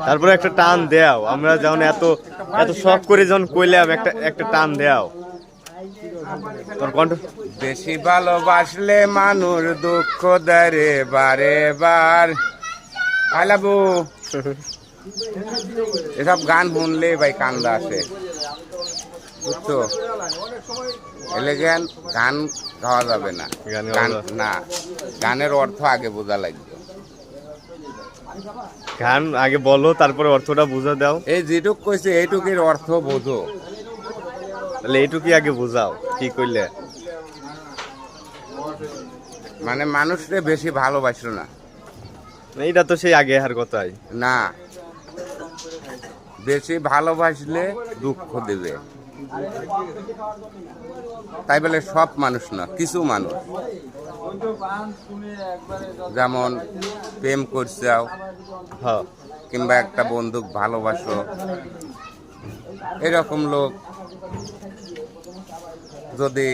তারপরে একটা টান দেও, আমরা যখন এত এত শখ করে যখন কইলাম একটা একটা টান দেও তোর কণ্ঠ। বেশি ভালোবাসলে মানুষ দুঃখ দেয় রে বারে বার। আলাবু এসব গান শুনলে ভাই কান্দা আসে, বুঝছো? এলে গান গাওয়া যাবে না, গান না, গানের অর্থ আগে বোঝা লাগবে। গান আগে বলো, তারপরে অর্থটা বুঝা দাও। এই যেটুক কইছে এইটুকের অর্থ বোঝো। তাহলে এইটুকুই আগে বুঝাও কি কইলে। মানে মানুষকে বেশি ভালোবাসলো না, এইটা তো সেই আগে আর কথাই না, বেশি ভালোবাসলে দুঃখ দেবে। তাই বলে সব মানুষ না, কিছু মানুষ যেমন প্রেম করছাও হ্যাঁ। কিংবা একটা বন্দুক ভালোবাসো, এরকম লোক যদি